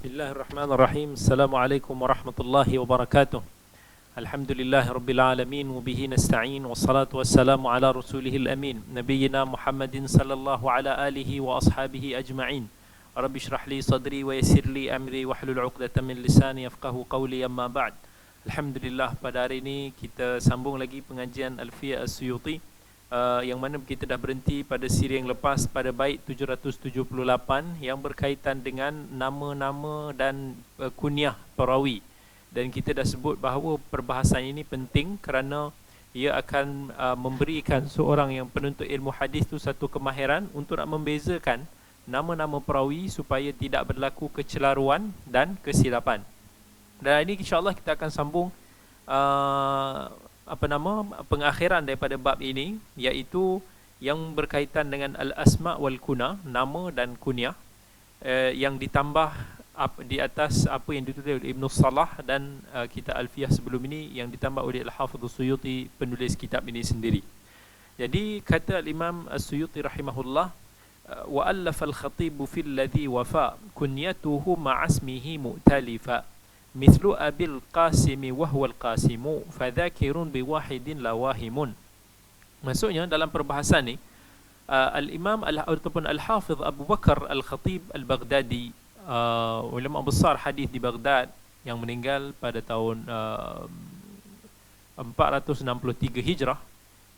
Bismillahirrahmanirrahim. Assalamualaikum warahmatullahi wabarakatuh. Alhamdulillahi rabbil alamin wa bihi nasta'in wassalatu wassalamu ala rasulihil amin nabiyyina Muhammadin sallallahu ala alihi wa ashabihi ajma'in. Rabbi shrah li sadri wa yassir li amri wahlul 'uqdatam min lisani yafqahu qawli, amma ba'd. Alhamdulillah, pada hari ini kita sambung lagi pengajian Alfiyah As-Suyuti, yang mana kita dah berhenti pada siri yang lepas pada bait 778 yang berkaitan dengan nama-nama dan kunyah perawi. Dan kita dah sebut bahawa perbahasan ini penting kerana ia akan memberikan seorang yang penuntut ilmu hadis tu satu kemahiran untuk nak membezakan nama-nama perawi supaya tidak berlaku kecelaruan dan kesilapan. Dan ini insya-Allah kita akan sambung pengakhiran daripada bab ini, iaitu yang berkaitan dengan al-asma wal kuna, nama dan kunyah, yang ditambah di atas apa yang ditulis oleh Ibn Salah dan kitab Alfiyah sebelum ini yang ditambah oleh Al-Hafidh As-Suyuti, penulis kitab ini sendiri. Jadi kata Imam As-Suyuti rahimahullah, wa allafa al-khatib fil ladhi wafa kunyatuhu ma'asmihi mu'talifa mithlu abil qasimi wahwal qasimu fadhakirun biwahidin lawahimun. Maksudnya dalam perbahasan ni, al-Imam ataupun Al-Hafidh Abu Bakar Al-Khatib Al-Baghdadi, ulama besar hadis di Baghdad yang meninggal pada tahun 463 Hijrah,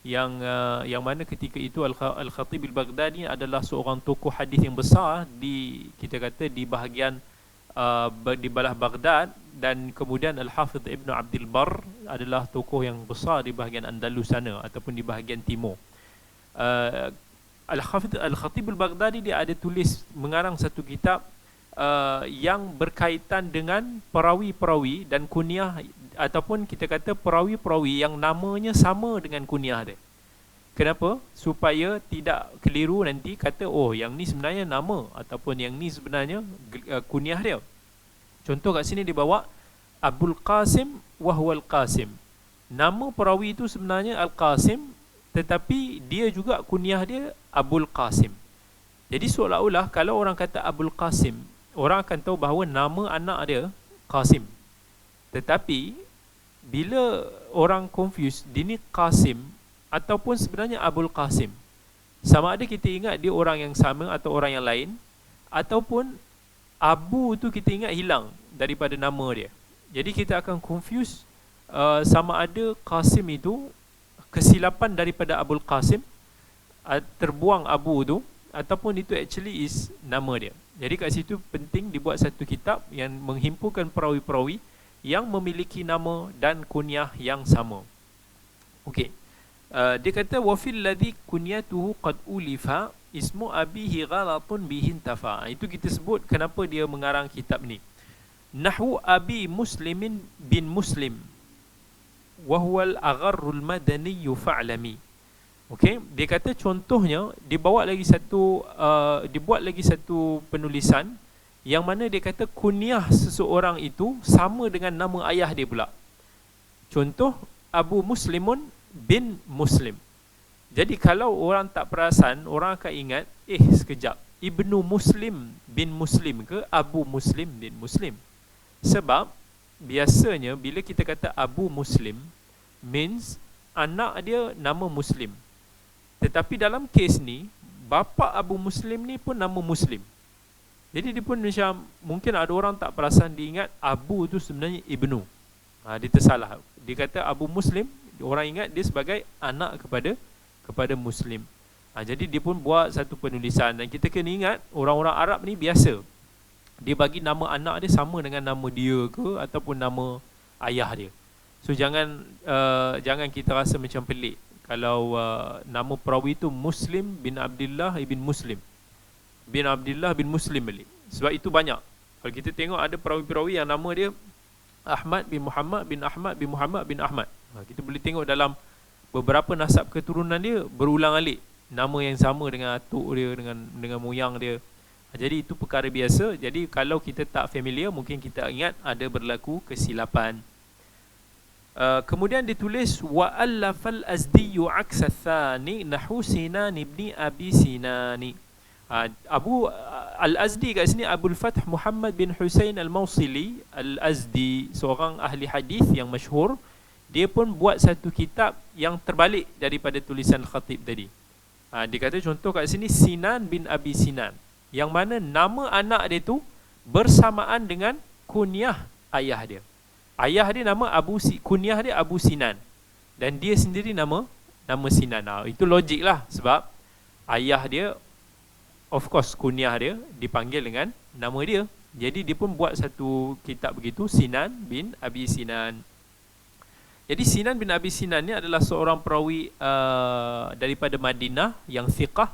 yang mana ketika itu Al-Khatib Al-Baghdadi adalah seorang tokoh hadis yang besar di bahagian di belah Baghdad, dan kemudian Al-Hafidh Ibn Abdul Barr adalah tokoh yang besar di bahagian Andalus sana ataupun di bahagian timur. Al-Khatib Al-Baghdadi dia ada tulis, mengarang satu kitab yang berkaitan dengan perawi-perawi dan kunyah, ataupun kita kata perawi-perawi yang namanya sama dengan kunyah dia. Kenapa? Supaya tidak keliru nanti kata, oh yang ni sebenarnya nama ataupun yang ni sebenarnya kunyah dia. Contoh kat sini dibawa Abul Qasim wahwal Qasim. Nama perawi itu sebenarnya Al-Qasim, tetapi dia juga kunyah dia Abul Qasim. Jadi seolah-olah kalau orang kata Abul Qasim, orang akan tahu bahawa nama anak dia Qasim. Tetapi bila orang confuse, dia ni Qasim ataupun sebenarnya Abul Qasim, sama ada kita ingat dia orang yang sama atau orang yang lain, ataupun Abu tu kita ingat hilang daripada nama dia. Jadi kita akan confuse sama ada Qasim itu kesilapan daripada Abul Qasim, terbuang Abu tu, ataupun itu actually is nama dia. Jadi kat situ penting dibuat satu kitab yang menghimpunkan perawi-perawi yang memiliki nama dan kunyah yang sama. Okey. Dia kata wa fil ladzi kunyatuhu qad ulifa ismu abihi ghalatun bihi intafa. Itu kita sebut kenapa dia mengarang kitab ni. Nahwu abi muslimin bin muslim wa huwa al-agharrul madani fa'lami. Okey, dia kata contohnya dibuat lagi satu penulisan yang mana dia kata kunyah seseorang itu sama dengan nama ayah dia pula. Contoh Abu Muslimun bin Muslim. Jadi kalau orang tak perasan, orang akan ingat, sekejap, Ibnu Muslim bin Muslim ke Abu Muslim bin Muslim? Sebab biasanya bila kita kata Abu Muslim means anak dia nama Muslim. Tetapi dalam kes ni, bapa Abu Muslim ni pun nama Muslim. Jadi dia pun macam, mungkin ada orang tak perasan, dia ingat Abu tu sebenarnya Ibnu. Dia tersalah. Dia kata Abu Muslim, orang ingat dia sebagai anak kepada Muslim. Jadi dia pun buat satu penulisan. Dan kita kena ingat, orang-orang Arab ni biasa, dia bagi nama anak dia sama dengan nama dia ke ataupun nama ayah dia. So jangan kita rasa macam pelik kalau nama perawi itu Muslim bin Abdullah ibn Muslim, bin Abdullah bin Muslim balik. Sebab itu banyak. Kalau kita tengok ada perawi-perawi yang nama dia Ahmad bin Muhammad bin Ahmad bin Muhammad bin Ahmad. Kita boleh tengok dalam beberapa nasab keturunan dia berulang-alik nama yang sama dengan atuk dia, dengan moyang dia. Jadi itu perkara biasa. Jadi kalau kita tak familiar, mungkin kita ingat ada berlaku kesilapan. Kemudian ditulis wa allafal azdiyu aksa thani nahu Sinan ibni Abi Sinani. Al-Azdi kat sini Abul Fath Muhammad bin Husain Al-Mawsili Al-Azdi, seorang ahli hadis yang masyhur. Dia pun buat satu kitab yang terbalik daripada tulisan Khatib tadi. Dia kata contoh kat sini Sinan bin Abi Sinan, yang mana nama anak dia tu bersamaan dengan kunyah ayah dia. Ayah dia nama kunyah dia Abu Sinan, dan dia sendiri nama Sinan. Itu logik lah, sebab ayah dia, of course kunyah dia dipanggil dengan nama dia. Jadi dia pun buat satu kitab begitu, Sinan bin Abi Sinan. Jadi Sinan bin Abi Sinan ni adalah seorang perawi daripada Madinah yang thiqah,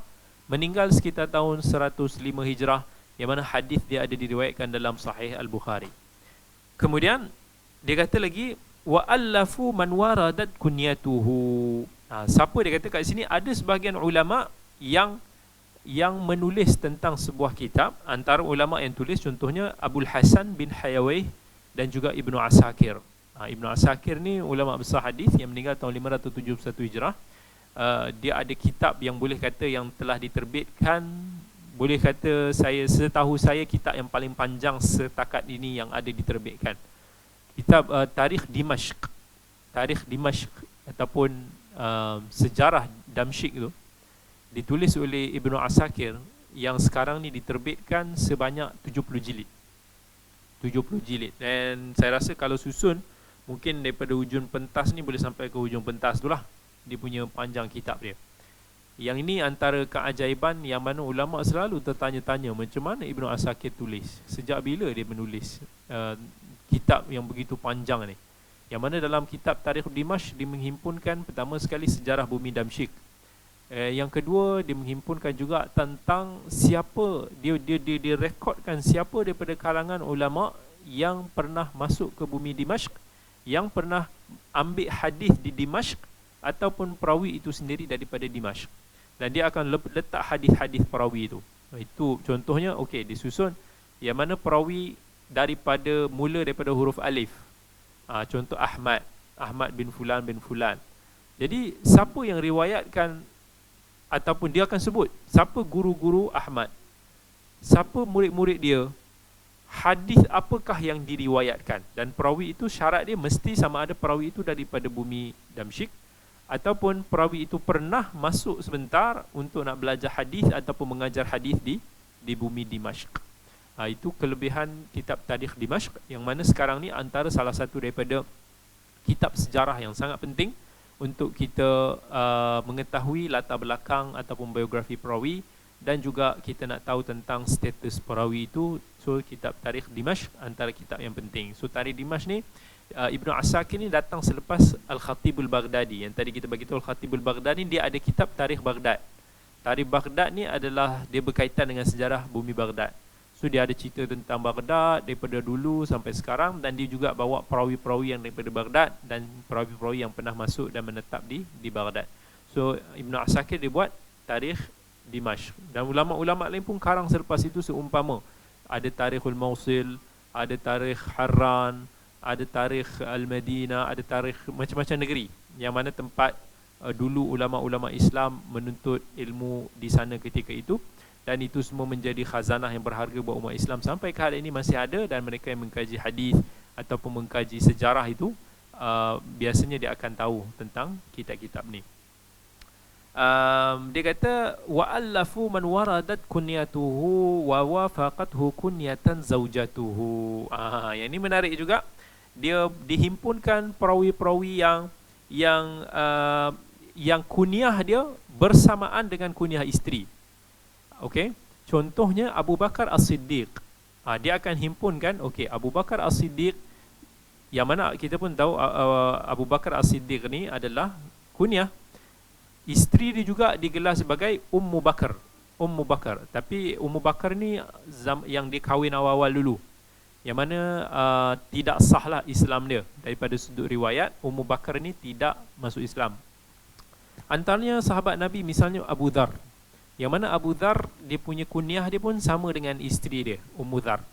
meninggal sekitar tahun 105 Hijrah, yang mana hadis dia ada diriwayatkan dalam Sahih Al-Bukhari. Kemudian dia kata lagi, wa allafu man waradat kunyatuhu. Siapa dia kata kat sini, ada sebahagian ulama yang menulis tentang sebuah kitab. Antara ulama yang tulis contohnya Abul Hasan bin Hayawayh dan juga Ibnu Asakir. Ibnu Asakir ni ulama besar hadis yang meninggal tahun 571 Hijrah. Dia ada kitab yang boleh kata yang telah diterbitkan, boleh kata setahu saya kitab yang paling panjang setakat ini yang ada diterbitkan. Kitab Tarikh Dimashq. Tarikh Dimashq ataupun sejarah Damsyik tu ditulis oleh Ibnu Asakir, yang sekarang ni diterbitkan sebanyak 70 jilid. 70 jilid. Dan saya rasa kalau susun, mungkin daripada hujung pentas ni boleh sampai ke hujung pentas tu lah, dia punya panjang kitab dia. Yang ini antara keajaiban yang mana ulama selalu tertanya-tanya macam mana Ibnu Asakir tulis, sejak bila dia menulis kitab yang begitu panjang ni. Yang mana dalam kitab Tarikh Dimashq dia menghimpunkan pertama sekali sejarah bumi Damsyik. Yang kedua, dia menghimpunkan juga tentang siapa, dia rekodkan siapa daripada kalangan ulama yang pernah masuk ke bumi Dimashq, yang pernah ambil hadis di Dimashq, ataupun perawi itu sendiri daripada Dimashq. Dan dia akan letak hadis-hadis perawi itu. Itu contohnya, okey, disusun yang mana perawi mula daripada huruf alif. Contoh Ahmad bin Fulan bin Fulan. Jadi siapa yang riwayatkan, ataupun dia akan sebut siapa guru-guru Ahmad, siapa murid-murid dia, hadis apakah yang diriwayatkan. Dan perawi itu syarat dia mesti sama ada perawi itu daripada bumi Damsyik, ataupun perawi itu pernah masuk sebentar untuk nak belajar hadis ataupun mengajar hadis di bumi Dimashq. Itu kelebihan kitab Tarikh Dimashq, yang mana sekarang ni antara salah satu daripada kitab sejarah yang sangat penting untuk kita mengetahui latar belakang ataupun biografi perawi, dan juga kita nak tahu tentang status perawi itu. So kitab Tarikh Dimashq antara kitab yang penting. So Tarikh Dimashq ni Ibnu Asakir ni datang selepas Al-Khatib Al-Baghdadi. Yang tadi kita bagi tahu Al-Khatib Al-Baghdadi, dia ada kitab Tarikh Baghdad. Tarikh Baghdad ni adalah dia berkaitan dengan sejarah bumi Baghdad. So dia ada cerita tentang Baghdad daripada dulu sampai sekarang, dan dia juga bawa perawi-perawi yang daripada Baghdad dan perawi-perawi yang pernah masuk dan menetap di Baghdad. So Ibnu Asakir dia buat Tarikh Dimashq, dan ulama-ulama lain pun karang selepas itu seumpama. Ada Tarikhul Mawsil, ada Tarikh Harran, ada Tarikh Al-Madinah, ada tarikh macam-macam negeri yang mana tempat dulu ulama-ulama Islam menuntut ilmu di sana ketika itu. Dan itu semua menjadi khazanah yang berharga buat umat Islam sampai ke hari ini masih ada. Dan mereka yang mengkaji hadis ataupun mengkaji sejarah itu biasanya dia akan tahu tentang kitab-kitab ni. Dia kata wa'allafu man waradat kunyatuhu wa wafaqathu kunyatan zaujatuhu. Yang ini menarik juga. Dia dihimpunkan perawi-perawi yang kunyah dia bersamaan dengan kunyah isteri. Okey, contohnya Abu Bakar As-Siddiq. Dia akan himpunkan, okey, Abu Bakar As-Siddiq, yang mana kita pun tahu Abu Bakar As-Siddiq ni adalah kunyah. Isteri dia juga digelar sebagai Ummu Bakar. Ummu Bakar. Tapi Ummu Bakar ni yang dia kahwin awal-awal dulu, yang mana tidak sahlah Islam dia. Daripada sudut riwayat, Ummu Bakar ni tidak masuk Islam. Antaranya sahabat Nabi, misalnya Abu Dhar, yang mana Abu Dhar dia punya kunyah dia pun sama dengan isteri dia, Ummu Dhar.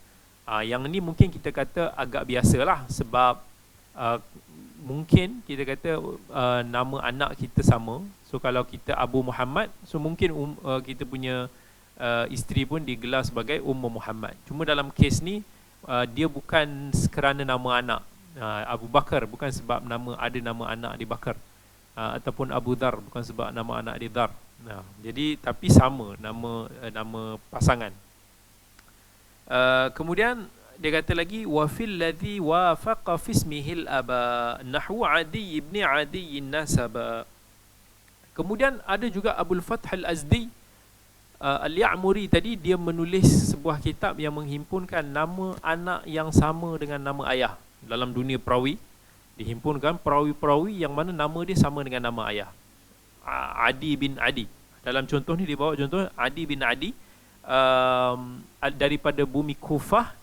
Yang ni mungkin kita kata agak biasalah, sebab mungkin kita kata nama anak kita sama. So kalau kita Abu Muhammad, so mungkin kita punya isteri pun digelar sebagai Ummu Muhammad. Cuma dalam kes ni dia bukan kerana nama anak. Abu Bakar bukan sebab ada nama anak dia Bakar, ataupun Abu Dhar bukan sebab nama anak dia Dhar. Jadi tapi sama nama pasangan. Kemudian dia kata lagi wa fil ladzi wafaqa fi ismihil aba nahwu Adi ibn Adi nasaba. Kemudian ada juga Abul Fath Al-Azdi Al-Ya'muri tadi, dia menulis sebuah kitab yang menghimpunkan nama anak yang sama dengan nama ayah. Dalam dunia perawi dihimpunkan perawi-perawi yang mana nama dia sama dengan nama ayah. Adi bin Adi. Dalam contoh ni dia bawa contoh Adi bin Adi daripada bumi Kufah,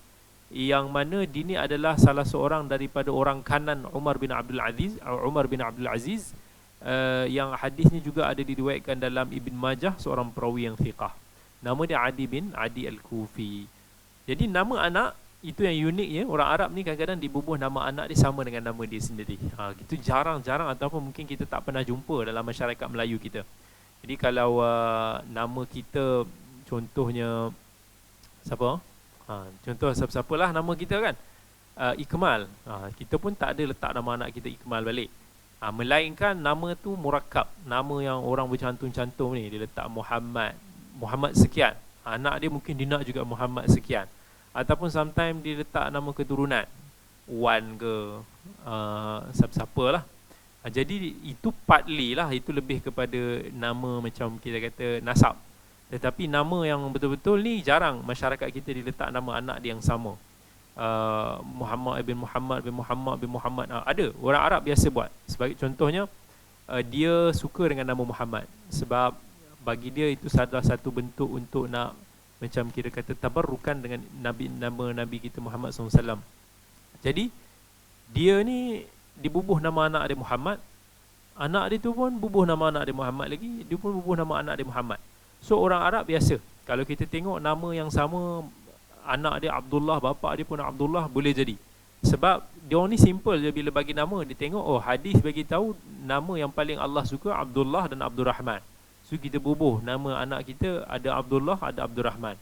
yang mana dia ni adalah salah seorang daripada orang kanan Umar bin Abdul Aziz, yang hadisnya juga ada diriwayatkan dalam Ibn Majah, seorang perawi yang thiqah. Nama dia Adi bin Adi Al-Kufi. Jadi nama anak itu yang uniknya, orang Arab ni kadang-kadang dibubuh nama anak dia sama dengan nama dia sendiri. Itu jarang-jarang ataupun mungkin kita tak pernah jumpa dalam masyarakat Melayu kita. Jadi kalau nama kita contohnya siapa? Contoh siapa-siapalah nama kita kan, Ikmal. Kita pun tak ada letak nama anak kita Ikmal balik. Melainkan nama tu murakkab, nama yang orang bercantum-cantum ni, dia letak Muhammad sekian. Anak dia mungkin dia nak juga Muhammad sekian. Ataupun sometimes dia letak nama keturunan, Wan ke siapa-siapa lah. Jadi itu partly lah, itu lebih kepada nama macam kita kata nasab. Tetapi nama yang betul-betul ni jarang masyarakat kita diletak nama anak dia yang sama. Muhammad bin Muhammad. Ada orang Arab biasa buat. Sebagai contohnya, dia suka dengan nama Muhammad sebab bagi dia itu salah satu bentuk untuk nak macam kira kata tabarrukan dengan nama Nabi kita Muhammad SAW. Jadi dia ni dibubuh nama anak dia Muhammad, anak dia tu pun bubuh nama anak dia Muhammad lagi, dia pun bubuh nama anak dia Muhammad. So orang Arab biasa, kalau kita tengok nama yang sama, anak dia Abdullah, bapa dia pun Abdullah, boleh jadi. Sebab dia orang ni simple je, bila bagi nama dia tengok, oh hadis bagi tahu nama yang paling Allah suka Abdullah dan Abdul Rahman. So kita bubuh nama anak kita, ada Abdullah, ada Abdul Rahman.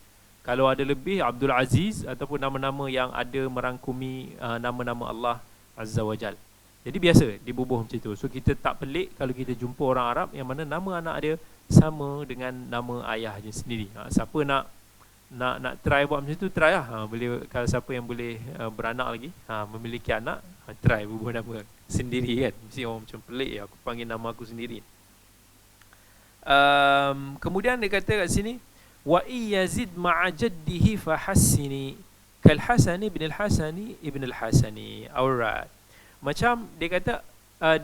Kalau ada lebih, Abdul Aziz, ataupun nama-nama yang ada merangkumi nama-nama Allah Azza wa Jal. Jadi biasa dibubuh macam tu. So kita tak pelik kalau kita jumpa orang Arab yang mana nama anak dia sama dengan nama ayahnya sendiri. Siapa nak try buat macam tu, try lah. Boleh, kalau siapa yang boleh beranak lagi, memiliki anak, try bubuh nama sendiri kan. Mesti orang macam pelik ya, aku panggil nama aku sendiri. Kemudian dia kata kat sini, wa iyazid ma'a jaddihi fahassini kal Hasani ibn al-Hasani ibn al-Hasani. Alright. Macam dia kata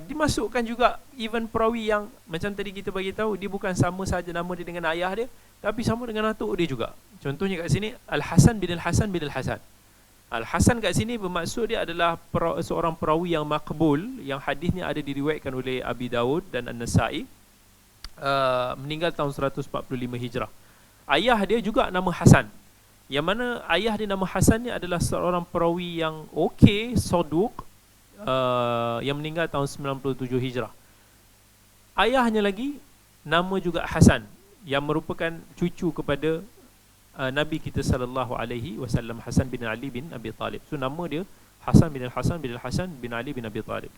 dimasukkan juga even perawi yang macam tadi kita bagi tahu, dia bukan sama saja nama dia dengan ayah dia, tapi sama dengan atuk dia juga. Contohnya kat sini Al-Hasan bin Al-Hasan bin Al-Hasan. Al-Hasan kat sini bermaksud dia adalah seorang perawi yang makbul, yang hadisnya ada diriwayatkan oleh Abi Daud dan An-Nasa'i, meninggal tahun 145 Hijrah. Ayah dia juga nama Hasan, yang mana ayah dia nama Hasan ni adalah seorang perawi yang okey, saduq, yang meninggal tahun 97 Hijrah. Ayahnya lagi nama juga Hasan, yang merupakan cucu kepada Nabi kita sallallahu alaihi wasallam, Hasan bin Ali bin Abi Talib. So nama dia Hasan bin Al-Hasan bin Al-Hasan bin Ali bin Abi Talib.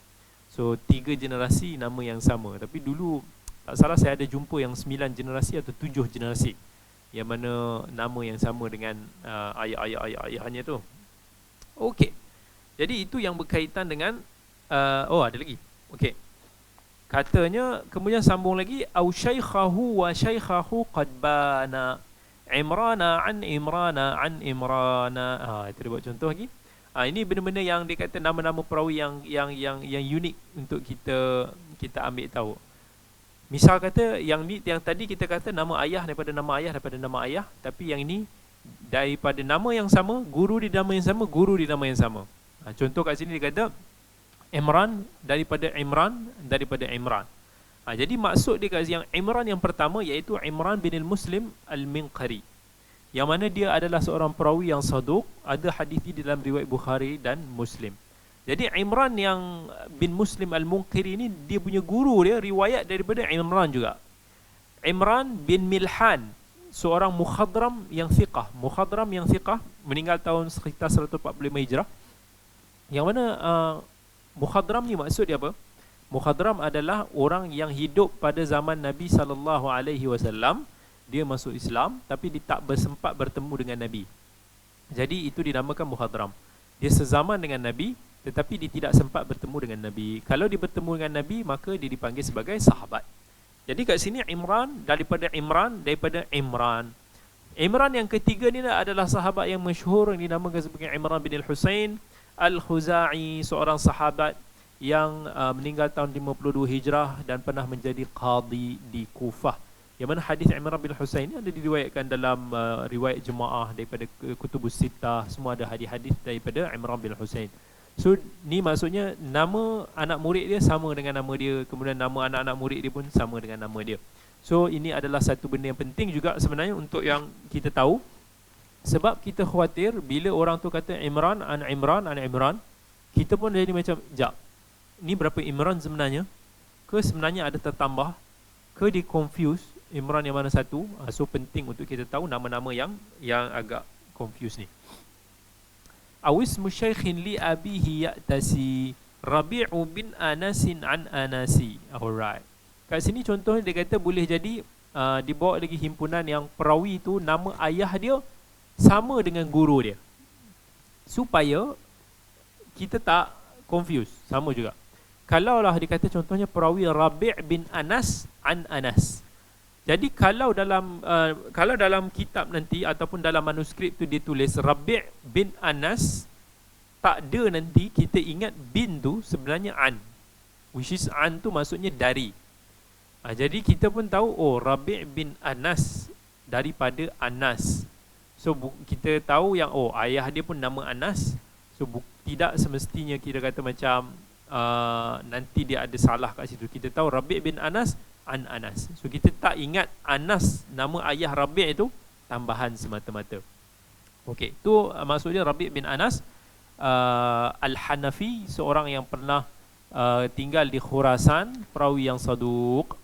So 3 generasi nama yang sama. Tapi dulu tak salah saya ada jumpa yang 9 generasi atau 7 generasi yang mana nama yang sama dengan ayah-ayahnya tu. Okey. Jadi itu yang berkaitan dengan ada lagi. Okey. Katanya kemudian sambung lagi, au syaikhahu wa syaikhahu qad bana Imrana an Imrana an Imrana. Itu dia buat contoh lagi. Ini benda-benda yang dia kata nama-nama perawi yang unik untuk kita ambil tahu. Misal kata yang tadi kita kata nama ayah daripada nama ayah, tapi yang ini daripada nama yang sama, guru di nama yang sama, guru di nama yang sama. Contoh kat sini dia kata Imran daripada Imran. Jadi maksud dia kat yang Imran yang pertama iaitu Imran bin al-Muslim al-Minqari, yang mana dia adalah seorang perawi yang saduq, ada hadis di dalam riwayat Bukhari dan Muslim. Jadi Imran yang bin Muslim al-Munqiri ni, dia punya guru dia riwayat daripada Imran juga. Imran bin Milhan, seorang mukhadram yang thiqah. Mukhadram yang thiqah meninggal tahun sekitar 145 Hijrah. Yang mana mukhadram ni maksud dia apa? Mukhadram adalah orang yang hidup pada zaman Nabi SAW. Dia masuk Islam tapi dia tak bersempat bertemu dengan Nabi. Jadi itu dinamakan mukhadram. Dia sezaman dengan Nabi tetapi dia tidak sempat bertemu dengan Nabi. Kalau dia bertemu dengan Nabi, maka dia dipanggil sebagai sahabat. Jadi kat sini daripada Imran. Imran yang ketiga ni adalah sahabat yang masyhur yang dinamakan sebagai Imran bin Al-Husain Al-Khuzai, seorang sahabat yang meninggal tahun 52 Hijrah dan pernah menjadi qadi di Kufah. Yang mana hadis Imran bin Husain ini ada diriwayatkan dalam riwayat jemaah daripada Kutubus Sittah. Semua ada hadis-hadis daripada Imran bin Husain. So ni maksudnya nama anak murid dia sama dengan nama dia, kemudian nama anak-anak murid dia pun sama dengan nama dia. So ini adalah satu benda yang penting juga sebenarnya untuk yang kita tahu. Sebab kita khawatir bila orang tu kata Imran, kita pun jadi macam, jap, ni berapa Imran sebenarnya? Ke sebenarnya ada tertambah? Ke di confuse Imran yang mana satu? So penting untuk kita tahu nama-nama yang agak confuse ni. Awis musyaikhin li abihi ya'tasi Rabi'u bin Anasin an Anasi. Alright. Kat sini contohnya dia kata boleh jadi dibawa lagi himpunan yang perawi tu nama ayah dia sama dengan guru dia, supaya kita tak confuse. Sama juga kalaulah dikata contohnya perawi Rabi' bin Anas an Anas. Jadi kalau dalam kitab nanti ataupun dalam manuskrip tu ditulis Rabi' bin Anas, tak ada nanti kita ingat bin tu sebenarnya an, which is an tu maksudnya dari. Jadi kita pun tahu Rabi' bin Anas daripada Anas. So kita tahu yang ayah dia pun nama Anas. So tidak semestinya kita kata macam nanti dia ada salah kat situ. Kita tahu Rabi' bin Anas an Anas. So kita tak ingat Anas nama ayah Rabi' itu tambahan semata-mata. Okey, tu maksudnya Rabi' bin Anas Al-Hanafi, seorang yang pernah tinggal di Khurasan, perawi yang saduq.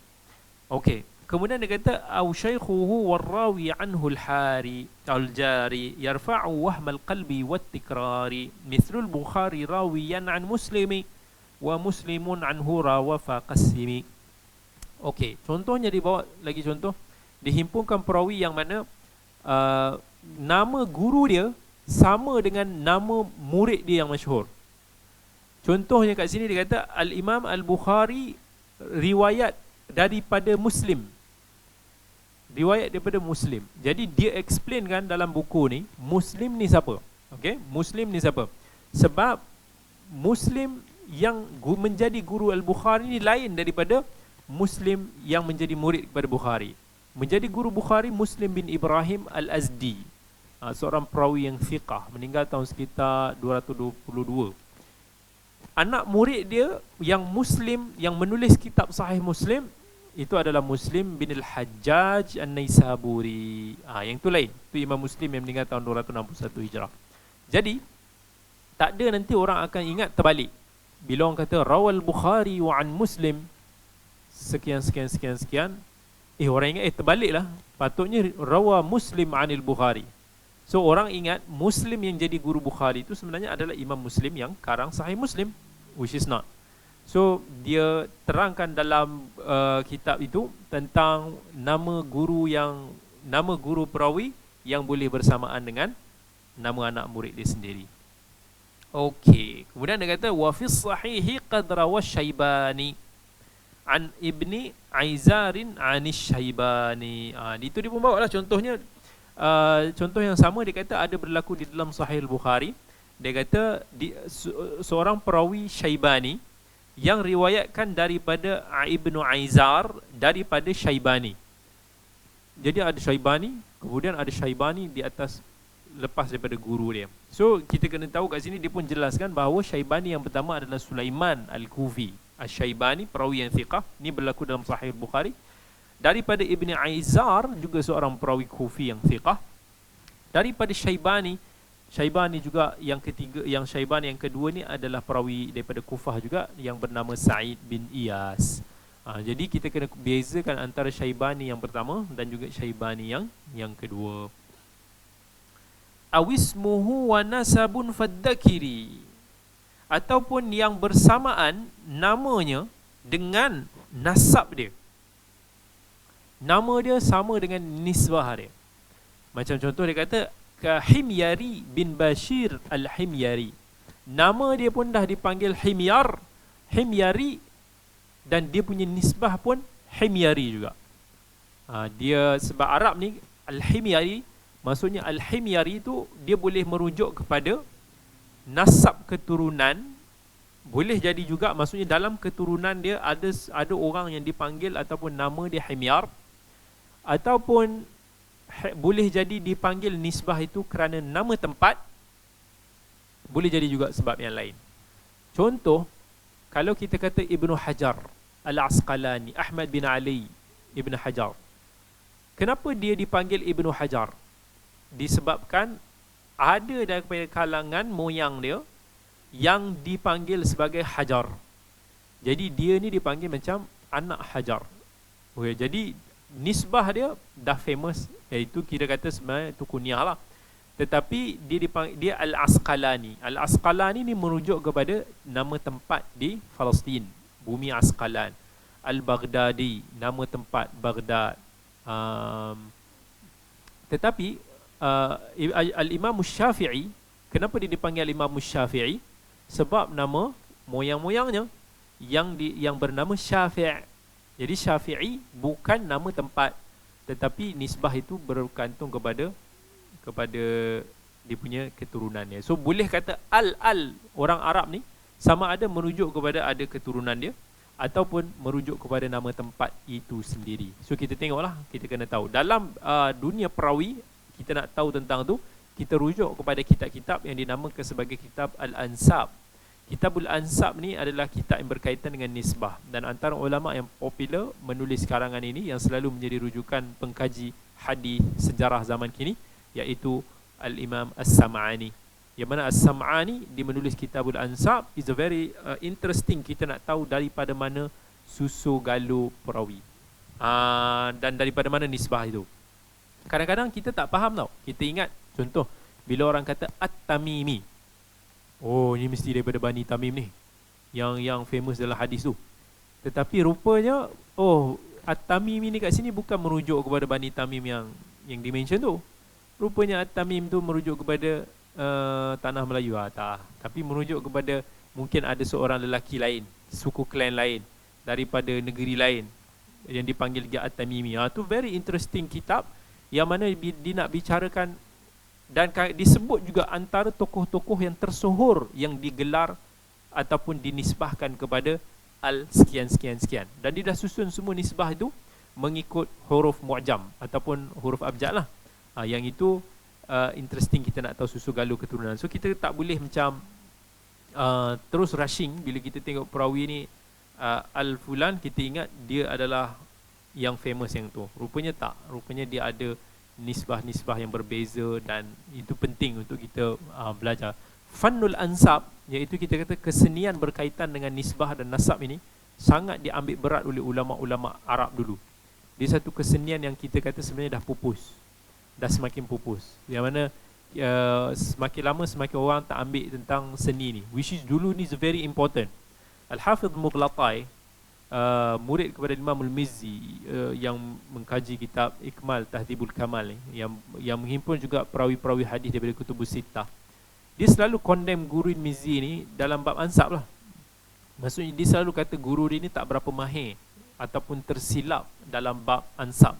Okey, kemudian dia kata au syaikhuhu warrawi anhu al-hari al-jari yarfa'u wahmal qalbi wat-tikrari mithlul Bukhari rawiyan an Muslimi wa Muslimun anhu rawa faqassimi. Okey, contohnya dibawa lagi contoh, dihimpunkan perawi yang mana nama guru dia sama dengan nama murid dia yang masyhur. Contohnya kat sini dia kata Al-Imam Al-Bukhari riwayat daripada Muslim. Riwayat daripada Muslim. Jadi dia explain kan dalam buku ni, Muslim ni siapa? Okey, Muslim ni siapa? Sebab Muslim yang menjadi guru Al-Bukhari ni lain daripada Muslim yang menjadi murid kepada Bukhari. Menjadi guru Bukhari Muslim bin Ibrahim Al-Azdi, seorang perawi yang thiqah, meninggal tahun sekitar 222. Anak murid dia yang Muslim, yang menulis kitab Sahih Muslim, itu adalah Muslim bin Al-Hajjaj An-Naisaburi. Yang tu lain. Itu Imam Muslim yang meninggal tahun 261 Hijrah. Jadi tak ada nanti orang akan ingat terbalik. Bila orang kata rawal Bukhari wa an Muslim sekian, orang ingat terbaliklah. Patutnya rawa Muslim anil Bukhari. So orang ingat Muslim yang jadi guru Bukhari itu sebenarnya adalah Imam Muslim yang karang Sahih Muslim, which is not. So dia terangkan dalam kitab itu tentang nama guru perawi yang boleh bersamaan dengan nama anak murid dia sendiri. Okey, kemudian dia kata wa fi sahihi qad rawa Syaibani an Ibni Aizarin Anish Syaibani. Itu dia pun bawa lah contohnya. Contoh yang sama dia kata ada berlaku di dalam Sahih Al-Bukhari. Dia kata seorang perawi Syaibani yang riwayatkan daripada Ibnu Aizar daripada Syaibani. Jadi ada Syaibani, kemudian ada Syaibani di atas lepas daripada guru dia. So kita kena tahu kat sini dia pun jelaskan bahawa Syaibani yang pertama adalah Sulaiman Al-Kufi. Syaibani perawi yang thiqah, ni berlaku dalam Sahih Al-Bukhari. Daripada Ibni Aizar, juga seorang perawi Kufi yang thiqah. Daripada Syaibani juga yang ketiga, yang Syaibani yang kedua ni adalah perawi daripada Kufah juga yang bernama Sa'id bin Iyas. Jadi kita kena bezakan antara Syaibani yang pertama dan juga Syaibani yang kedua. Awismuhu wa nasabun faddakiri, ataupun yang bersamaan namanya dengan nasab dia. Nama dia sama dengan nisbah dia. Macam contoh dia kata Himyari bin Bashir al-Himyari. Nama dia pun dah dipanggil Himyar, Himyari, dan dia punya nisbah pun Himyari juga. Dia sebab Arab ni al-Himyari, maksudnya al-Himyari tu dia boleh merujuk kepada nasab keturunan, boleh jadi juga maksudnya dalam keturunan dia ada orang yang dipanggil ataupun nama dia Himyar, ataupun boleh jadi dipanggil nisbah itu kerana nama tempat, boleh jadi juga sebab yang lain. Contoh, kalau kita kata Ibnu Hajar Al-Asqalani, Ahmad bin Ali Ibn Hajar, kenapa dia dipanggil Ibnu Hajar? Disebabkan ada daripada kalangan moyang dia yang dipanggil sebagai Hajar. Jadi dia ni dipanggil macam anak Hajar. Okay, jadi nisbah dia dah famous, iaitu kita kata sebenarnya itu kunyah lah. Tetapi dia Al-Asqalani. Al-Asqalani ni merujuk kepada nama tempat di Palestin, bumi Asqalan. Al-Baghdadi, nama tempat Baghdad. Tetapi Al-Imam Syafi'i, kenapa dia dipanggil Al-Imam Syafi'i? Sebab nama moyang-moyangnya yang bernama Syafi'. Jadi Syafi'i bukan nama tempat, tetapi nisbah itu bergantung kepada dia punya keturunannya. So boleh kata al orang Arab ni sama ada merujuk kepada ada keturunan dia ataupun merujuk kepada nama tempat itu sendiri. So kita tengoklah, kita kena tahu dalam dunia perawi, kita nak tahu tentang tu, kita rujuk kepada kitab-kitab yang dinamakan sebagai kitab Al-Ansab. Kitabul Ansab ni adalah kitab yang berkaitan dengan nisbah, dan antara ulama yang popular menulis karangan ini yang selalu menjadi rujukan pengkaji hadis sejarah zaman kini, iaitu Al-Imam As-Sam'ani. Yang mana As-Sam'ani dia menulis Kitabul Ansab is a very interesting. Kita nak tahu daripada mana susu galuh perawi, dan daripada mana nisbah itu. Kadang-kadang kita tak faham tau. Kita ingat contoh bila orang kata At-Tamimi, oh ini mesti daripada Bani Tamim ni, yang famous dalam hadis tu. Tetapi rupanya At-Tamimi ni kat sini bukan merujuk kepada Bani Tamim yang dimention tu. Rupanya At-Tamim tu merujuk kepada tanah Melayu, tak. Tapi merujuk kepada mungkin ada seorang lelaki lain, suku klan lain, daripada negeri lain yang dipanggil At-Tamimi. Tu very interesting kitab yang mana dia nak bicarakan dan disebut juga antara tokoh-tokoh yang tersohor yang digelar ataupun dinisbahkan kepada al-sekian-sekian-sekian. Dan dia dah susun semua nisbah itu mengikut huruf mu'jam ataupun huruf abjad lah. Yang itu interesting, kita nak tahu susu galuh keturunan. So kita tak boleh macam terus rushing bila kita tengok perawi ni Al-Fulan, kita ingat dia adalah yang famous yang tu. Rupanya tak. Rupanya dia ada nisbah-nisbah yang berbeza, dan itu penting untuk kita belajar. Fannul Ansab, iaitu kita kata kesenian berkaitan dengan nisbah dan nasab ini, sangat diambil berat oleh ulama-ulama Arab dulu. Dia satu kesenian yang kita kata sebenarnya dah pupus, dah semakin pupus, yang mana semakin lama semakin orang tak ambil tentang seni ni, which is dulu ni is very important. Al-Hafidh Mughlatai, murid kepada Imam Al-Mizzi, yang mengkaji kitab Ikmal Tahdhibul Kamal ni, yang menghimpun juga perawi-perawi hadis daripada Kutubus Sittah. Dia selalu condemn guru Mizzi ni dalam bab ansab lah. Maksudnya dia selalu kata guru dia ni tak berapa mahir ataupun tersilap dalam bab ansab.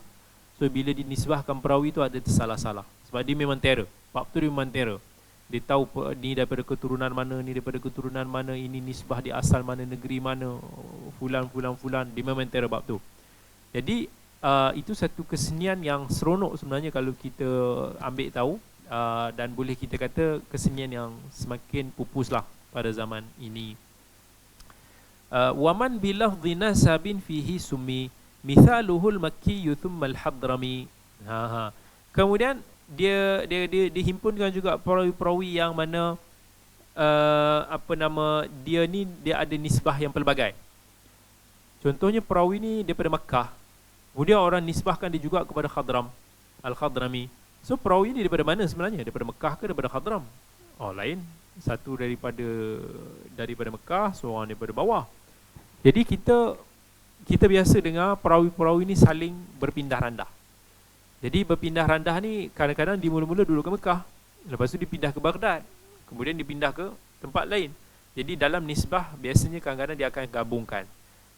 So bila dinisbahkan perawi tu ada tersalah-salah, sebab dia memang terror. Bab tu dia memang terror. Dia tahu ni daripada keturunan mana, ni daripada keturunan mana, ini nisbah di asal mana, negeri mana, fulan. Dia memang terror bab tu. Jadi itu satu kesenian yang seronok sebenarnya kalau kita ambil tahu, dan boleh kita kata kesenian yang semakin pupus lah pada zaman ini. Waman bilafdhi nasabin fihi summi mithaluhul makkiyyu thumma al-hadrami. Kemudian dia himpunkan juga perawi-perawi yang mana dia ni dia ada nisbah yang pelbagai. Contohnya perawi ni daripada Makkah, kemudian orang nisbahkan dia juga kepada Khadram, Al-Khadrami. So perawi ni daripada mana sebenarnya? Daripada Makkah ke daripada Khadram? Oh, lain. Satu daripada Makkah, seorang daripada bawah. Jadi kita biasa dengar perawi-perawi ni saling berpindah randah. Jadi berpindah randah ni kadang-kadang dia mula-mula duduk ke Mekah, lepas tu dipindah ke Baghdad, kemudian dipindah ke tempat lain. Jadi dalam nisbah biasanya kadang-kadang dia akan gabungkan.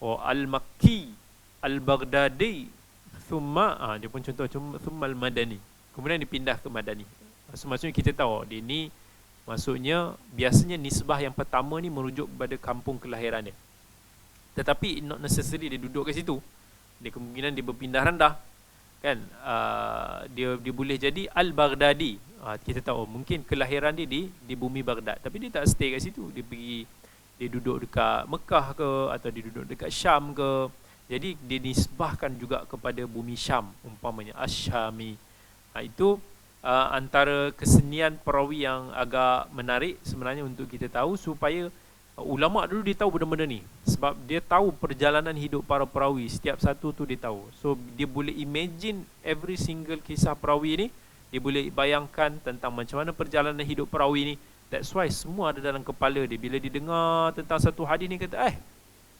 Oh, Al-Makki, Al-Baghdadi, thumma, dia pun contoh, thumma Al-Madani. Kemudian dipindah ke Madani. Maksudnya kita tahu dia ni, maksudnya biasanya nisbah yang pertama ni merujuk kepada kampung kelahiran dia. Tetapi not necessary dia duduk kat situ. Dia kemungkinan dia berpindah randah. Kan? Dia boleh jadi Al-Baghdadi. Kita tahu mungkin kelahiran dia di bumi Baghdad, tapi dia tak stay kat situ. Dia duduk dekat Mekah ke, atau dia duduk dekat Syam ke. Jadi dia nisbahkan juga kepada bumi Syam, umpamanya Asy-Syami. Itu antara kesenian perawi yang agak menarik sebenarnya untuk kita tahu, supaya ulama dulu dia tahu benda-benda ni, sebab dia tahu perjalanan hidup para perawi, setiap satu tu dia tahu. So dia boleh imagine every single kisah perawi ni, dia boleh bayangkan tentang macam mana perjalanan hidup perawi ni. That's why semua ada dalam kepala dia. Bila dia dengar tentang satu hadis ni, kata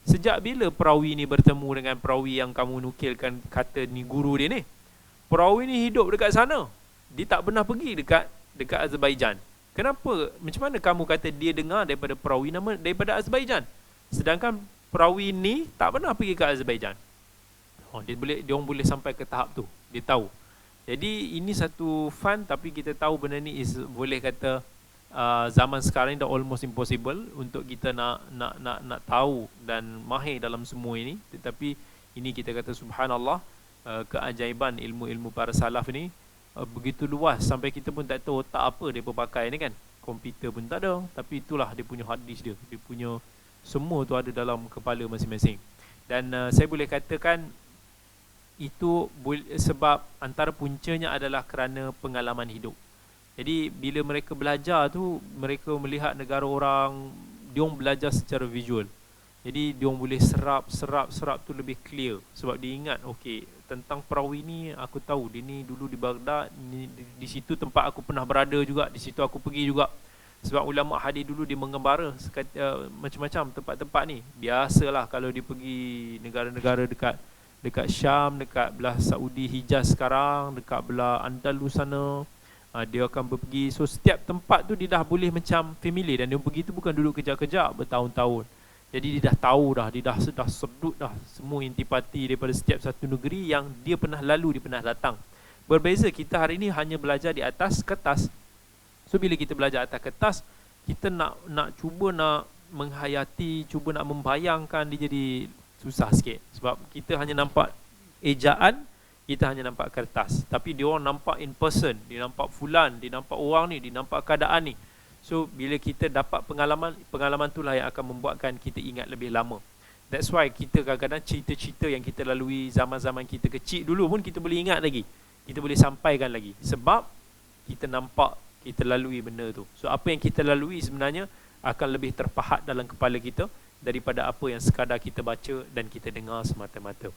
sejak bila perawi ni bertemu dengan perawi yang kamu nukilkan kata ni guru dia ni? Perawi ni hidup dekat sana, dia tak pernah pergi dekat Azerbaijan. Kenapa? Macam mana kamu kata dia dengar daripada perawi nama daripada Azerbaijan, sedangkan perawi ni tak pernah pergi ke Azerbaijan? Dia orang boleh sampai ke tahap tu. Dia tahu. Jadi ini satu fun, tapi kita tahu benda ni boleh kata zaman sekarang ni dah almost impossible untuk kita nak tahu dan mahir dalam semua ini. Tetapi ini kita kata subhanallah, keajaiban ilmu-ilmu para salaf ni begitu luas sampai kita pun tak tahu tak apa dia pakai ni kan. Komputer pun tak ada, tapi itulah dia punya hard disk dia. Dia punya semua tu ada dalam kepala masing-masing. Dan saya boleh katakan itu sebab antara puncanya adalah kerana pengalaman hidup. Jadi bila mereka belajar tu, mereka melihat negara orang, dia orang belajar secara visual. Jadi dia orang boleh serap tu lebih clear, sebab dia ingat okey, tentang perawi ni aku tahu dia ni dulu di Baghdad, di situ tempat aku pernah berada juga, di situ aku pergi juga. Sebab ulama hadis dulu dia mengembara macam-macam tempat-tempat ni. Biasalah kalau dia pergi negara-negara dekat Syam, dekat belah Saudi Hijaz sekarang, dekat belah Andalus sana, dia akan pergi. So setiap tempat tu dia dah boleh macam familiar, dan dia pergi tu bukan duduk kejap-kejap bertahun-tahun. Jadi dia dah tahu dah, dia dah sedut dah semua intipati daripada setiap satu negeri yang dia pernah lalu, dia pernah datang. Berbeza, kita hari ini hanya belajar di atas kertas. So bila kita belajar atas kertas, kita nak cuba nak menghayati, cuba nak membayangkan, dia jadi susah sikit. Sebab kita hanya nampak ejaan, kita hanya nampak kertas. Tapi dia orang nampak in person, dia nampak fulan, dia nampak orang ni, dia nampak keadaan ni. So bila kita dapat pengalaman itulah yang akan membuatkan kita ingat lebih lama. That's why kita kadang-kadang cerita-cerita yang kita lalui zaman-zaman kita kecil dulu pun kita boleh ingat lagi, kita boleh sampaikan lagi, sebab kita nampak, kita lalui benda tu. So apa yang kita lalui sebenarnya akan lebih terpahat dalam kepala kita daripada apa yang sekadar kita baca dan kita dengar semata-mata.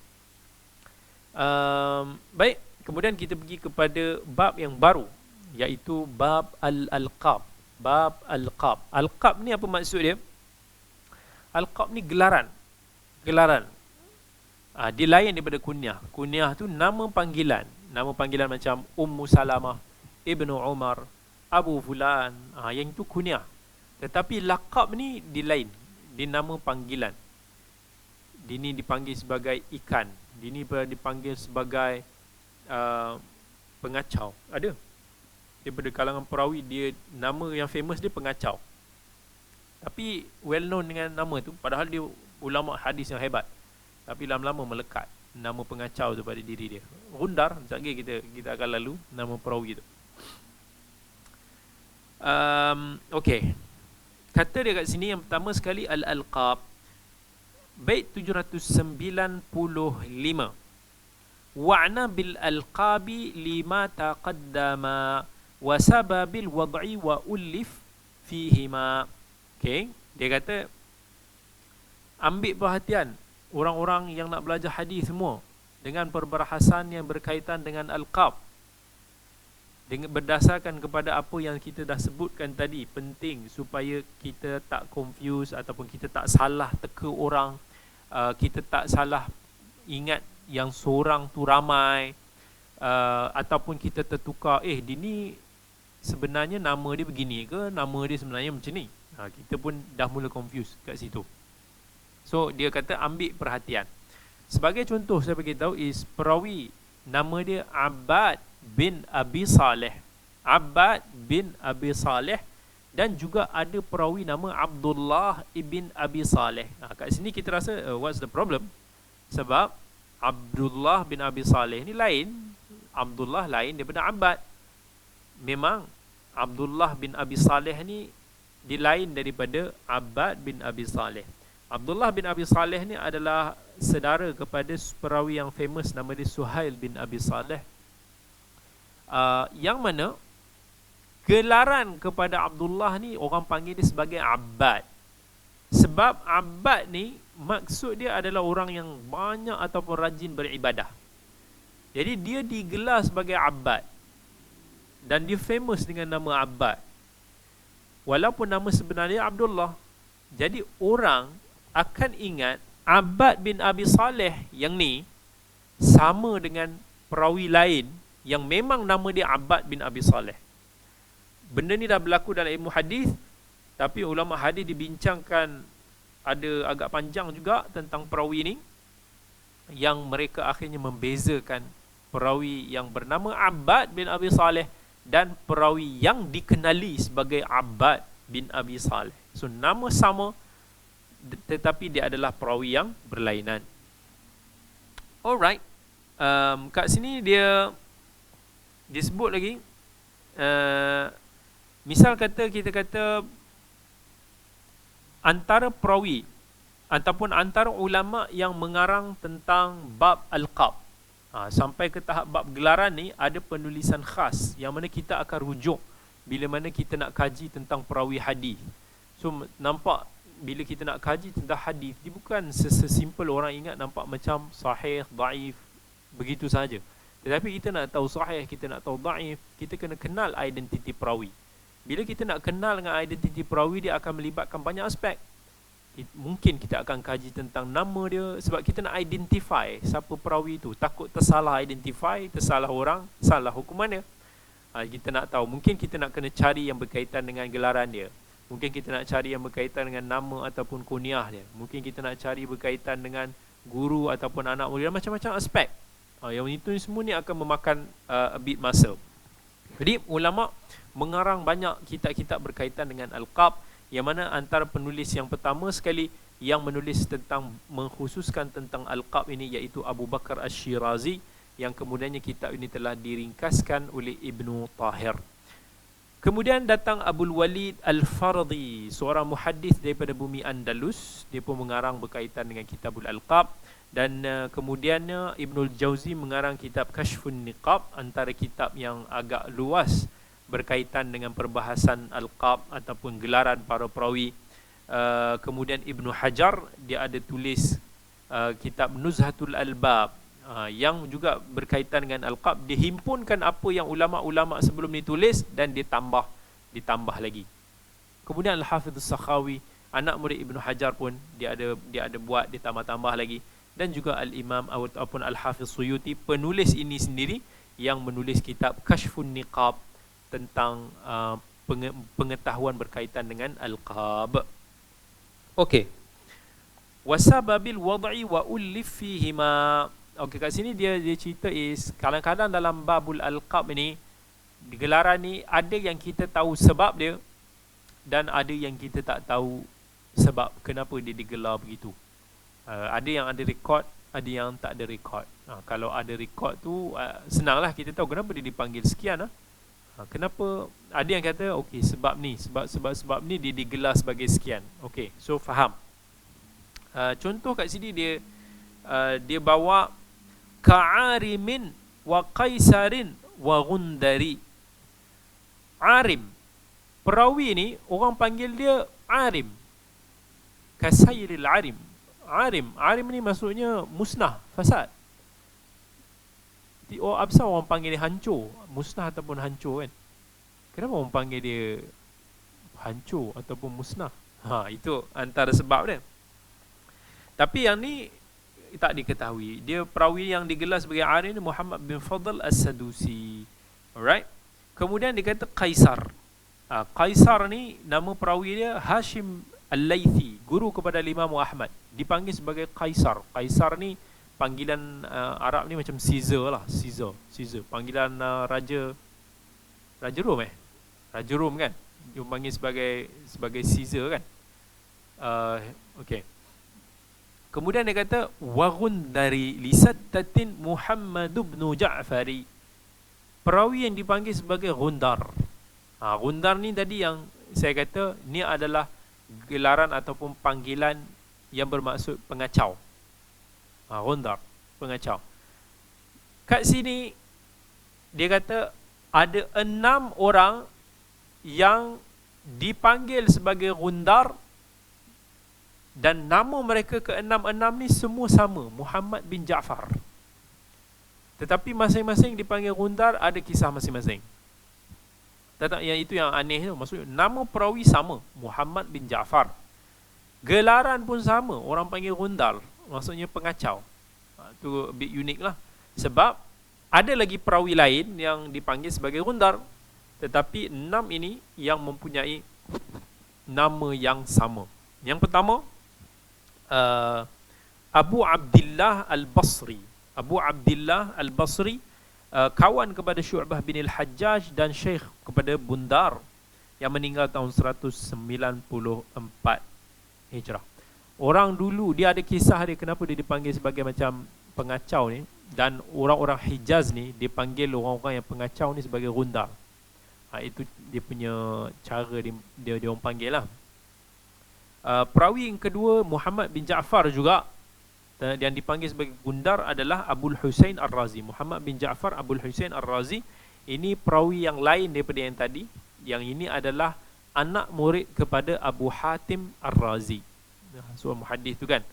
Baik, kemudian kita pergi kepada bab yang baru, iaitu bab al-alqab. Bab Al-Qab. Al-Qab ni apa maksud dia? Al-Qab ni gelaran. Dia lain daripada kunyah. Kunyah tu nama panggilan. Nama panggilan macam Ummu Salamah, Ibnu Umar, Abu Fulan. Yang itu kunyah. Tetapi laqab ni dia lain. Dia nama panggilan. Dia ni dipanggil sebagai ikan. Dia ni dipanggil sebagai pengacau. Ada. Daripada kalangan perawi, dia nama yang famous dia pengacau. Tapi well known dengan nama tu, padahal dia ulama hadis yang hebat. Tapi lama-lama melekat nama pengacau tu pada diri dia. Gundar, sekejap lagi kita akan lalu nama perawi tu. Okey. Kata dia kat sini yang pertama sekali al-alqab. Bait 795. Wa'na bil alqabi lima taqaddama wa sababil wad'i wa ulif fihima. Okay, dia kata ambil perhatian orang-orang yang nak belajar hadis semua dengan perbahasan yang berkaitan dengan alqab, dengan berdasarkan kepada apa yang kita dah sebutkan tadi, penting supaya kita tak confuse ataupun kita tak salah teka orang, kita tak salah ingat yang seorang tu ramai, ataupun kita tertukar, dia ni sebenarnya nama dia begini ke, nama dia sebenarnya macam ni. Kita pun dah mula confuse kat situ. So dia kata ambil perhatian. Sebagai contoh saya bagi tahu is perawi nama dia Abbad bin Abi Saleh. Abbad bin Abi Saleh, dan juga ada perawi nama Abdullah ibn Abi Saleh. Kat sini kita rasa what's the problem? Sebab Abdullah bin Abi Saleh ni lain, Abdullah lain daripada Abbad. Memang Abdullah bin Abi Saleh ni lain daripada Abbad bin Abi Saleh. Abdullah bin Abi Saleh ni adalah saudara kepada perawi yang famous nama dia Suhail bin Abi Saleh, yang mana gelaran kepada Abdullah ni orang panggil dia sebagai Abbad. Sebab Abbad ni maksud dia adalah orang yang banyak ataupun rajin beribadah. Jadi dia digelar sebagai Abbad, dan dia famous dengan nama Abbad, walaupun nama sebenarnya Abdullah. Jadi orang akan ingat Abbad bin Abi Saleh yang ni sama dengan perawi lain yang memang nama dia Abbad bin Abi Saleh. Benda ni dah berlaku dalam ilmu hadis, tapi ulama hadis dibincangkan ada agak panjang juga tentang perawi ni, yang mereka akhirnya membezakan perawi yang bernama Abbad bin Abi Saleh dan perawi yang dikenali sebagai Abbad bin Abi Saleh. So nama sama, tetapi dia adalah perawi yang berlainan. Alright, kat sini dia disebut lagi, misal kita kata antara perawi ataupun antara ulama yang mengarang tentang bab al-qab, sampai ke tahap bab gelaran ni, ada penulisan khas yang mana kita akan rujuk bila mana kita nak kaji tentang perawi hadis. So nampak bila kita nak kaji tentang hadis, dia bukan sesimpel orang ingat nampak macam sahih, daif begitu saja. Tetapi kita nak tahu sahih, kita nak tahu daif, kita kena kenal identiti perawi. Bila kita nak kenal dengan identiti perawi, dia akan melibatkan banyak aspek. Mungkin kita akan kaji tentang nama dia, sebab kita nak identify siapa perawi itu. Takut tersalah identify, tersalah orang, salah hukumannya. Kita nak tahu, mungkin kita nak kena cari yang berkaitan dengan gelaran dia. Mungkin kita nak cari yang berkaitan dengan nama ataupun kunyah dia. Mungkin kita nak cari berkaitan dengan guru ataupun anak murid, macam-macam aspek. Yang itu semua ni akan memakan a bit masa. Jadi ulama mengarang banyak kitab-kitab berkaitan dengan al-qab, yang mana antara penulis yang pertama sekali yang menulis tentang, mengkhususkan tentang al-qab ini, iaitu Abu Bakar Asy-Syirazi, yang kemudiannya kitab ini telah diringkaskan oleh Ibnu Tahir. Kemudian datang Abul Walid Al-Fardi, seorang muhaddis daripada bumi Andalus. Dia pun mengarang berkaitan dengan kitabul al-qab. Dan kemudiannya Ibnul Jauzi mengarang kitab Kashfun Niqab, antara kitab yang agak luas berkaitan dengan perbahasan al-qab ataupun gelaran para perawi. Kemudian Ibnu Hajar, dia ada tulis kitab Nuzhatul Albab, yang juga berkaitan dengan al-qab. Dia himpunkan apa yang ulama-ulama sebelum ni tulis dan ditambah lagi. Kemudian Al-Hafidh As-Sakhawi, anak murid Ibnu Hajar pun dia ada buat, dia tambah-tambah lagi. Dan juga Al-Imam ataupun Al-Hafidh Suyuti, penulis ini sendiri yang menulis kitab Kashfun Niqab tentang pengetahuan berkaitan dengan al-qab. Okey. Wasababil wad'i wa ullif fihima. Okey, kat sini dia cerita is kadang-kadang dalam babul al-qab ni, di gelaran ni, ada yang kita tahu sebab dia dan ada yang kita tak tahu sebab kenapa dia digelar begitu. Ada yang ada rekod, ada yang tak ada rekod. Kalau ada rekod tu senanglah kita tahu kenapa dia dipanggil sekian. Kenapa ada yang kata okey sebab ni, sebab ni dia digelar sebagai sekian. Okey, so faham. Contoh kat sini dia bawa ka'arimin wa qaisarin wa gundari. Arim, perawi ni orang panggil dia arim, kasairil arim. Arim. Arim ni maksudnya musnah, fasad. Apasal orang panggil dia hancur, musnah ataupun hancur kan? Kenapa orang panggil dia hancur ataupun musnah? Itu antara sebab dia. Tapi yang ni tak diketahui. Dia perawi yang digelar sebagai arim ni Muhammad bin Fadl As-Sadusi. Alright. Kemudian dia kata Qaisar. Qaisar ni nama perawi dia Hashim Al-Laythi, guru kepada Imam Ahmad. Dipanggil sebagai Qaisar. Qaisar ni panggilan Arab ni macam Caesar lah, Caesar. Panggilan Raja Rom Raja Rom kan. Dia panggil sebagai Caesar kan. Okey. Kemudian dia kata Waghun dari Lisattatin Muhammad bin Ja'fari. Perawi yang dipanggil sebagai Gundar. Gundar ni tadi yang saya kata ni adalah gelaran ataupun panggilan yang bermaksud pengacau. Gundar, pengacau. Kat sini dia kata ada 6 orang yang dipanggil sebagai Gundar dan nama mereka ke-6 ni semua sama, Muhammad bin Ja'far. Tetapi masing-masing dipanggil Gundar ada kisah masing-masing. Yang itu yang aneh tu, maksudnya nama perawi sama, Muhammad bin Ja'far. Gelaran pun sama, orang panggil Gundar, maksudnya pengacau. Itu a bit unik lah. Sebab ada lagi perawi lain yang dipanggil sebagai Gundar, tetapi 6 ini yang mempunyai nama yang sama. Yang pertama, Abu Abdillah Al-Basri. Abu Abdillah Al-Basri, kawan kepada Syu'bah bin Al-Hajjaj dan Syekh kepada Bundar yang meninggal tahun 194 Hijrah. Orang dulu dia ada kisah dia kenapa dia dipanggil sebagai macam pengacau ni, dan orang-orang Hijaz ni dipanggil orang-orang yang pengacau ni sebagai Gundar. Itu dia punya cara dia orang panggil lah. Perawi yang kedua Muhammad bin Ja'far juga yang dipanggil sebagai Gundar adalah Abul Husain Ar-Razi. Muhammad bin Ja'far Abul Husain Ar-Razi. Ini perawi yang lain daripada yang tadi. Yang ini adalah anak murid kepada Abu Hatim Ar-Razi, seorang muhaddis tu kan.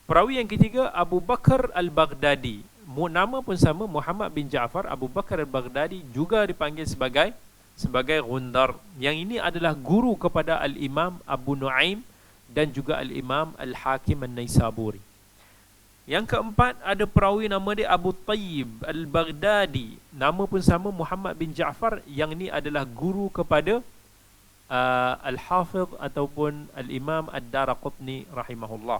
Perawi yang ketiga Abu Bakar Al-Baghdadi. Nama pun sama, Muhammad bin Ja'far Abu Bakar Al-Baghdadi, juga dipanggil sebagai Gundar. Yang ini adalah guru kepada Al-Imam Abu Nuaim dan juga Al-Imam Al-Hakim An-Naisaburi. Yang keempat ada perawi nama dia Abu Tayyib Al-Baghdadi. Nama pun sama, Muhammad bin Ja'far. Yang ini adalah guru kepada Al-Hafidh ataupun Al-Imam Ad-Daraqutni rahimahullah.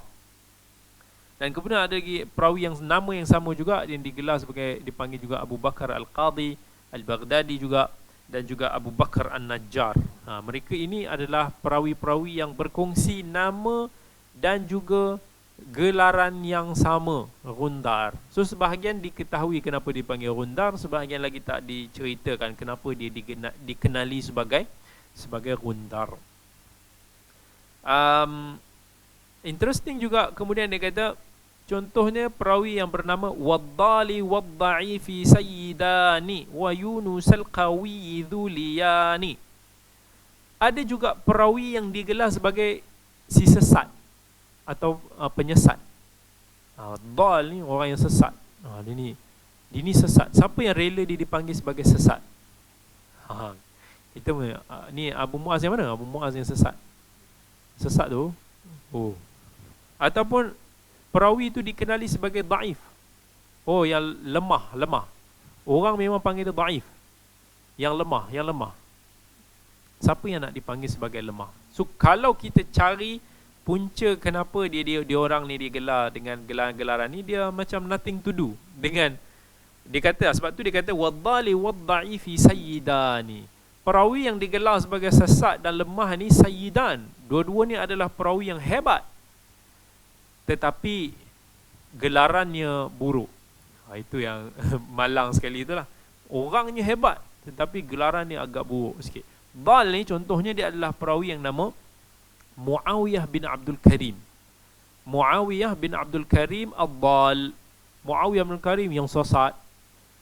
Dan kemudian ada lagi perawi yang nama yang sama juga, yang digelar sebagai, dipanggil juga Abu Bakar Al-Qadhi Al-Baghdadi juga, dan juga Abu Bakar An-Najjar. Mereka ini adalah perawi-perawi yang berkongsi nama dan juga gelaran yang sama, Gundar. So sebahagian diketahui kenapa dipanggil Gundar, sebahagian lagi tak diceritakan kenapa dia dikenali sebagai Gundar. Interesting juga kemudian dia kata, contohnya perawi yang bernama Waddali Wadda'ifi Sayyidani wa Yunus Al-Qawi Dhuliyani. Ada juga perawi yang digelar sebagai si sesat atau penyesat. Dal ni orang yang sesat. Dia ni sesat. Siapa yang rela dia dipanggil sebagai sesat? Kita ni Abu Muaz yang mana? Abu Muaz yang sesat. Sesat tu. Ataupun perawi itu dikenali sebagai daif. Yang lemah. Orang memang panggil dia daif. Yang lemah. Siapa yang nak dipanggil sebagai lemah? So kalau kita cari punca kenapa dia orang ni digelar dengan gelaran-gelaran ni, dia macam nothing to do dengan, dia kata, sebab tu dia kata waddali wadda'ifi sayyidani. Perawi yang digelar sebagai sesat dan lemah ni sayyidan. Dua-dua ni adalah perawi yang hebat, tetapi gelarannya buruk. Itu yang malang sekali itulah. Orangnya hebat, tetapi gelarannya agak buruk sikit. Dal ni contohnya dia adalah perawi yang nama Muawiyah bin Abdul Karim. Muawiyah bin Abdul Karim Ad-Dal. Muawiyah bin Abdul Karim yang sesat.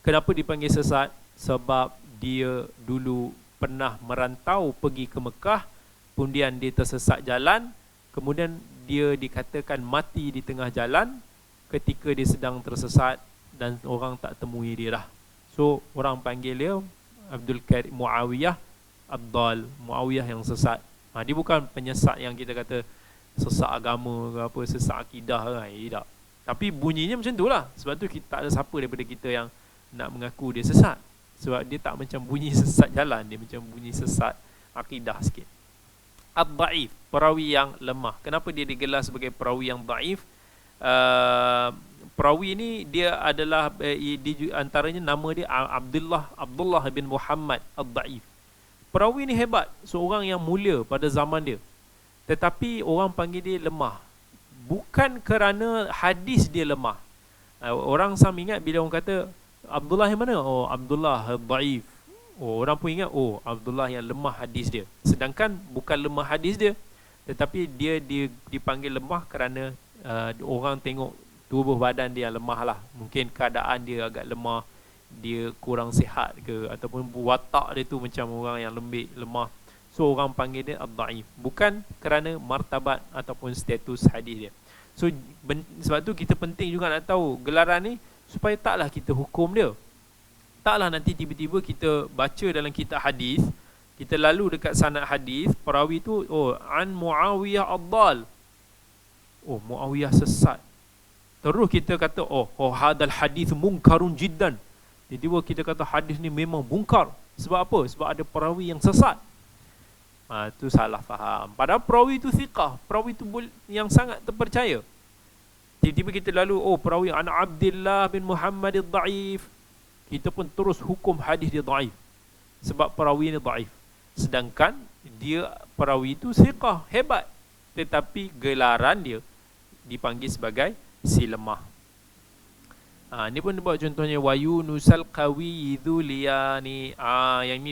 Kenapa dipanggil sesat? Sebab dia dulu pernah merantau pergi ke Mekah, kemudian dia tersesat jalan, kemudian dia dikatakan mati di tengah jalan ketika dia sedang tersesat dan orang tak temui dia dah. So orang panggil dia Abdul Karim Muawiyah Ad-Dal, Muawiyah yang sesat. Dia bukan penyesat yang kita kata sesat agama ke apa, sesat akidah ke, tidak. Tapi bunyinya macam tu lah. Sebab tu kita tak ada siapa daripada kita yang nak mengaku dia sesat. Sebab dia tak macam bunyi sesat jalan, dia macam bunyi sesat akidah sikit. Ad-Da'if, perawi yang lemah. Kenapa dia digelar sebagai perawi yang da'if? Perawi ni dia adalah antaranya nama dia Abdullah bin Muhammad Ad-Da'if. Perawi ni hebat, seorang yang mulia pada zaman dia. Tetapi orang panggil dia lemah. Bukan kerana hadis dia lemah. Orang sama ingat bila orang kata Abdullah yang mana? Oh, Abdullah Ad-Da'if. Oh, orang pun ingat, oh, Abdullah yang lemah hadis dia. Sedangkan bukan lemah hadis dia, tetapi dia dipanggil lemah kerana orang tengok tubuh badan dia lemah lah. Mungkin keadaan dia agak lemah, dia kurang sihat ke, ataupun watak dia tu macam orang yang lembik, lemah. So orang panggil dia Ad-Da'if. Bukan kerana martabat ataupun status hadis dia. So sebab tu kita penting juga nak tahu gelaran ni, supaya taklah kita hukum dia. Taklah nanti tiba-tiba kita baca dalam kitab hadis, kita lalu dekat sanad hadis, perawi tu, oh, an Muawiyah Ad-Dal. Oh, Muawiyah sesat. Terus kita kata, oh hadal hadis munkarun jiddan. Tiba-tiba kita kata hadis ni memang mungkar. Sebab apa? Sebab ada perawi yang sesat. Itu salah faham. Padahal perawi tu thiqah, perawi tu yang sangat terpercaya. Tiba-tiba kita lalu, oh, perawi an Abdullah bin Muhammad Ad-Da'if. Kita pun terus hukum hadis dia dhaif sebab perawi ni dhaif. Sedangkan dia perawi itu thiqah, hebat, tetapi gelaran dia dipanggil sebagai si lemah. Ni pun buat contohnya wa Yunusal qawi dzuliyani. Yang ni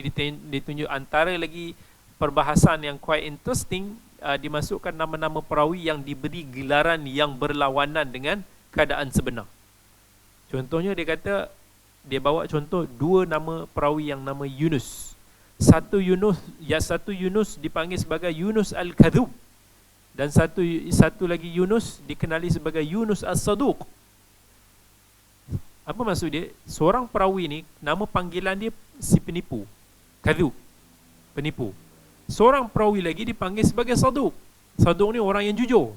ditunjuk antara lagi perbahasan yang quite interesting, dimasukkan nama-nama perawi yang diberi gelaran yang berlawanan dengan keadaan sebenar. Contohnya dia kata, dia bawa contoh dua nama perawi yang nama Yunus. Satu Yunus dipanggil sebagai Yunus Al-Kadhub, dan satu lagi Yunus dikenali sebagai Yunus As-Saduq. Apa maksud dia? Seorang perawi ni nama panggilan dia si penipu, Kadhub, penipu. Seorang perawi lagi dipanggil sebagai Saduq. Saduq ni orang yang jujur.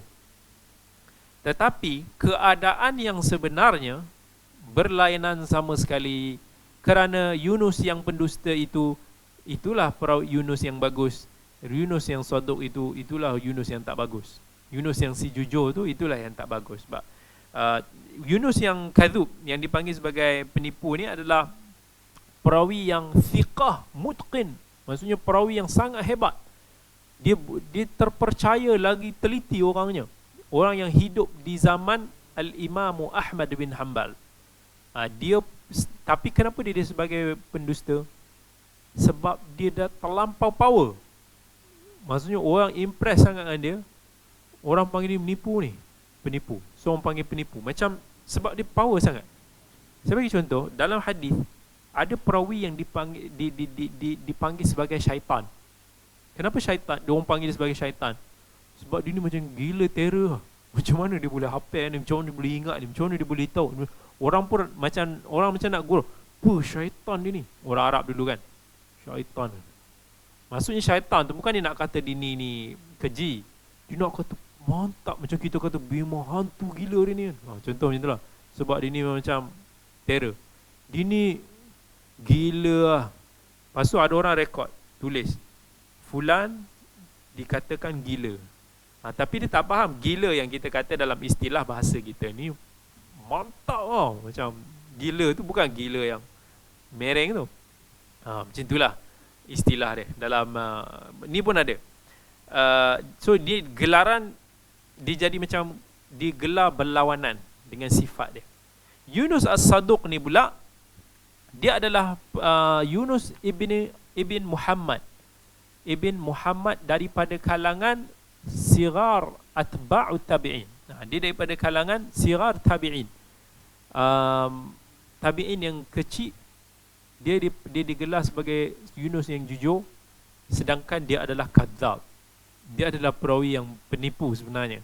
Tetapi keadaan yang sebenarnya berlainan sama sekali, kerana Yunus yang pendusta itulah perawi Yunus yang bagus. Yunus yang Saduq itulah Yunus yang tak bagus. Yunus yang si jujur tu itulah yang tak bagus. Sebab Yunus yang Kadhub, yang dipanggil sebagai penipu ni, adalah perawi yang thiqah mutqin. Maksudnya perawi yang sangat hebat. Dia terpercaya lagi teliti orangnya. Orang yang hidup di zaman Al-Imam Ahmad bin Hanbal. Tapi kenapa dia sebagai pendusta? Sebab dia dah terlampau power. Maksudnya orang impress sangat dengan dia. Orang panggil dia penipu. So orang panggil penipu. Macam sebab dia power sangat. Saya bagi contoh, dalam hadis ada perawi yang dipanggil sebagai syaitan. Kenapa syaitan? Dia orang panggil dia sebagai syaitan sebab dia ni macam gila terror. Macam mana dia boleh hafal ni, macam mana dia boleh ingat ni, macam mana dia boleh tahu. Orang macam nak gurau, syaitan dia ni. Orang Arab dulu kan, syaitan. Maksudnya syaitan tu bukan dia nak kata dia ni keji. Dia nak kata mantap, macam kita kata memang hantu gila dia ni kan. Contoh macam tu lah. Sebab dia ni macam terror. Dia ni gila lah. Lepas tu ada orang rekod, tulis fulan dikatakan gila. Tapi dia tak faham gila yang kita kata dalam istilah bahasa kita ni mantap tau. Macam gila tu bukan gila yang mereng tu. Macam itulah istilah dia. Dalam ni pun ada. So dia gelaran, dia jadi macam digelar berlawanan dengan sifat dia. Yunus As-Saduq ni pula, dia adalah Yunus ibn Muhammad daripada kalangan sigar atba'u tabi'in. Dia daripada kalangan sigar tabi'in. Tabi'in yang kecil. Dia digelar sebagai Yunus yang jujur, sedangkan dia adalah kadzab. Dia adalah perawi yang penipu sebenarnya.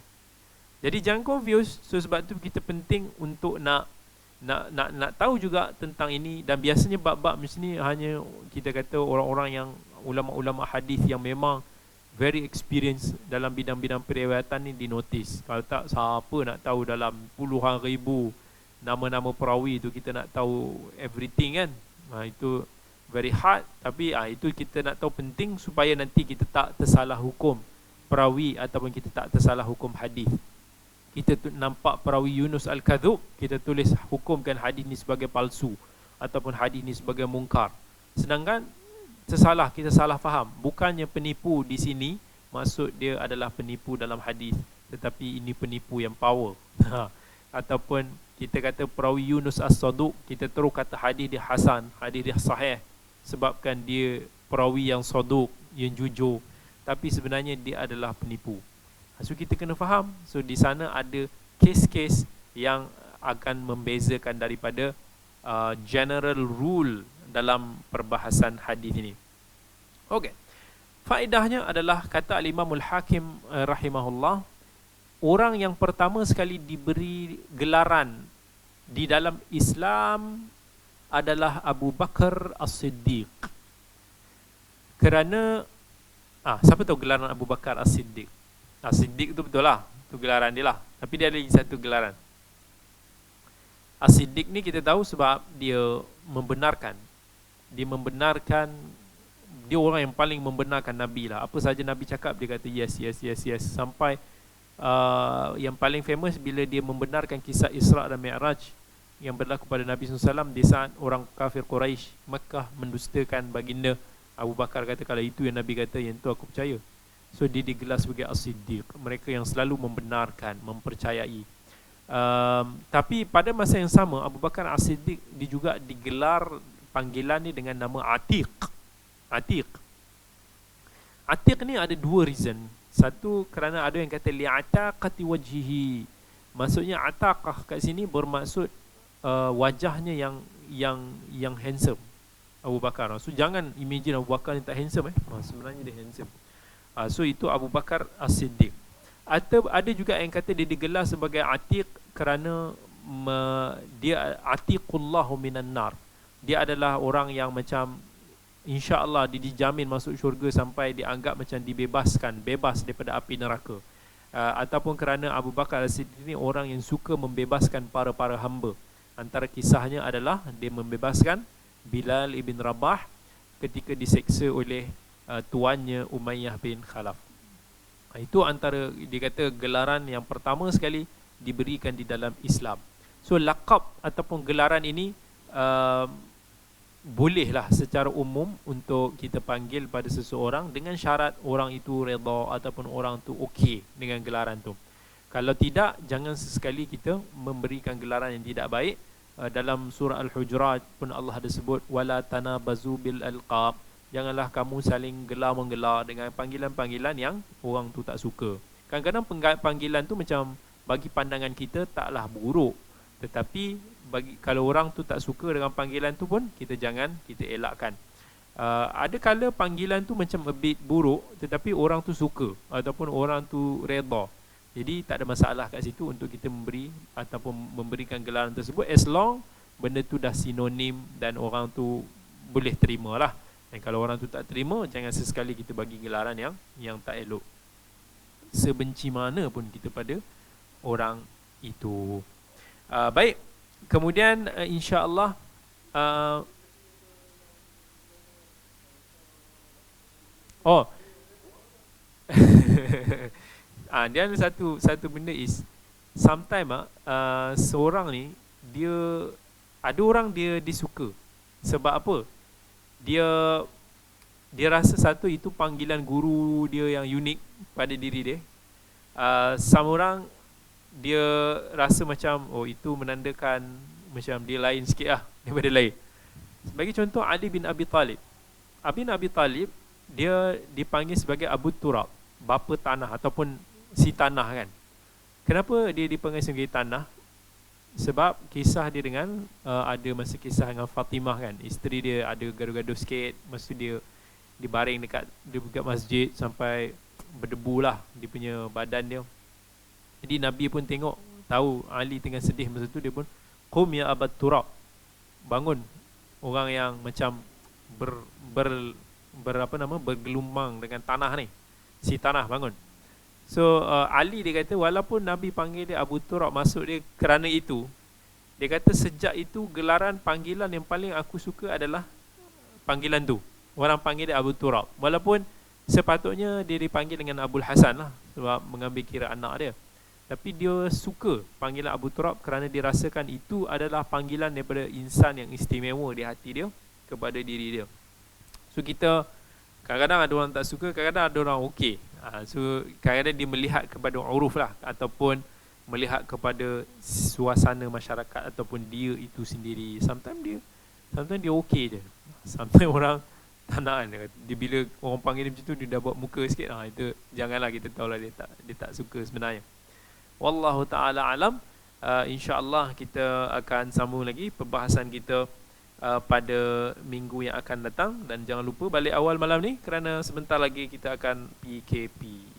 Jadi jangan confuse. So sebab tu kita penting untuk nak tahu juga tentang ini. Dan biasanya bab-bab macam ni hanya kita kata orang-orang yang ulama-ulama hadis yang memang very experienced dalam bidang-bidang periwayatan ni dinotis. Kalau tak, siapa nak tahu dalam puluhan ribu nama-nama perawi tu kita nak tahu everything kan. Itu very hard. Tapi itu kita nak tahu penting supaya nanti kita tak tersalah hukum perawi ataupun kita tak tersalah hukum hadis. Kita nampak perawi Yunus Al-Kadzub, kita tulis hukumkan hadis ni sebagai palsu ataupun hadis ni sebagai mungkar. Sedangkan tersalah, kita salah faham. Bukannya penipu di sini maksud dia adalah penipu dalam hadis, tetapi ini penipu yang power. Ataupun kita kata perawi Yunus As-Saduq, kita terus kata hadis dia hasan, hadis dia sahih sebabkan dia perawi yang saduq, yang jujur, tapi sebenarnya dia adalah penipu. So kita kena faham. So di sana ada kes-kes yang akan membezakan daripada general rule dalam perbahasan hadis ini. Okey. Faedahnya adalah kata Al-Imamul Hakim rahimahullah, orang yang pertama sekali diberi gelaran di dalam Islam adalah Abu Bakar As-Siddiq. Kerana siapa tahu gelaran Abu Bakar As-Siddiq? As-Siddiq tu betul lah, tu gelaran dia lah. Tapi dia ada lagi satu gelaran. As-Siddiq ni kita tahu sebab dia membenarkan. Dia orang yang paling membenarkan Nabi lah. Apa saja Nabi cakap dia kata yes. Sampai yang paling famous bila dia membenarkan kisah Isra' dan Mi'raj yang berlaku pada Nabi SAW di saat orang kafir Quraisy Makkah mendustakan baginda. Abu Bakar kata kalau itu yang Nabi kata, yang itu aku percaya. So dia digelar sebagai As-Siddiq, mereka yang selalu membenarkan, mempercayai. Tapi pada masa yang sama Abu Bakar As-Siddiq dia juga digelar panggilan ni dengan nama Atiq. Atiq ni ada dua reason. Satu, kerana ada yang kata li'ataqati wajhihi. Maksudnya ataqah kat sini bermaksud wajahnya yang handsome, Abu Bakar. So jangan imagine Abu Bakar ni tak handsome sebenarnya dia handsome. So itu Abu Bakar As-Siddiq. Atau ada juga yang kata dia digelar sebagai Atiq kerana dia Atiqullahu minan nar. Dia adalah orang yang macam insya-Allah dia dijamin masuk syurga sampai dianggap macam bebas daripada api neraka. Ataupun kerana Abu Bakar As-Siddiq ni orang yang suka membebaskan para hamba. Antara kisahnya adalah dia membebaskan Bilal ibn Rabah ketika diseksa oleh tuannya Umayyah bin Khalaf. Itu antara dia kata gelaran yang pertama sekali diberikan di dalam Islam. So laqab ataupun gelaran ini bolehlah secara umum untuk kita panggil pada seseorang dengan syarat orang itu redha ataupun orang tu okey dengan gelaran tu. Kalau tidak, jangan sesekali kita memberikan gelaran yang tidak baik. Dalam surah Al-Hujurat pun Allah ada sebut wala tanabazu bil alqab. Janganlah kamu saling gelar-menggelar dengan panggilan-panggilan yang orang tu tak suka. Kadang-kadang panggilan tu macam bagi pandangan kita taklah buruk, tetapi kalau orang tu tak suka dengan panggilan tu pun kita elakkan. Ada kala panggilan tu macam a bit buruk tetapi orang tu suka ataupun orang tu redha. Jadi tak ada masalah kat situ untuk kita memberi ataupun memberikan gelaran tersebut as long benda tu dah sinonim dan orang tu boleh terima lah. Dan kalau orang tu tak terima, jangan sesekali kita bagi gelaran yang tak elok, sebenci mana pun kita pada orang itu. Baik, kemudian insya-Allah dia ada satu benda is sometimes seorang ni ada orang dia disuka sebab apa? Dia rasa satu itu panggilan guru dia yang unik pada diri dia. Sama orang dia rasa macam itu menandakan macam dia lain sikit lah daripada lain. Sebagai contoh, Ali bin Abi Talib. Ali bin Abi Talib dia dipanggil sebagai Abu Turab, bapa tanah ataupun si tanah kan. Kenapa dia dipanggil sebagai tanah? Sebab kisah dia dengan ada masa kisah dengan Fatimah kan, isteri dia ada gaduh-gaduh sikit, masa dia dibaring dekat masjid sampai berdebu lah dia punya badan dia. Jadi Nabi pun tengok, tahu Ali tengah sedih masa tu, dia pun, qum ya Abat Turab, bangun orang yang macam ber, ber, bergelumang dengan tanah ni, si tanah bangun. So Ali dia kata walaupun Nabi panggil dia Abu Turab, masuk dia kerana itu. Dia kata sejak itu gelaran panggilan yang paling aku suka adalah panggilan tu. Orang panggil dia Abu Turab. Walaupun sepatutnya dia dipanggil dengan Abul Hasan lah, sebab mengambil kira anak dia. Tapi dia suka panggilan Abu Turab kerana dia rasakan itu adalah panggilan daripada insan yang istimewa di hati dia kepada diri dia. So kita, kadang-kadang ada orang tak suka, kadang-kadang ada orang okey. So kadang-kadang dia melihat kepada uruf lah, ataupun melihat kepada suasana masyarakat ataupun dia itu sendiri. Sometimes dia okey je. Sometimes orang tak nak kan. Dia bila orang panggil dia macam tu, dia dah buat muka sikit. Itu janganlah, kita tahulah dia tak suka sebenarnya. Wallahu ta'ala alam. InsyaAllah kita akan sambung lagi perbahasan kita pada minggu yang akan datang. Dan jangan lupa balik awal malam ni, kerana sebentar lagi kita akan PKP.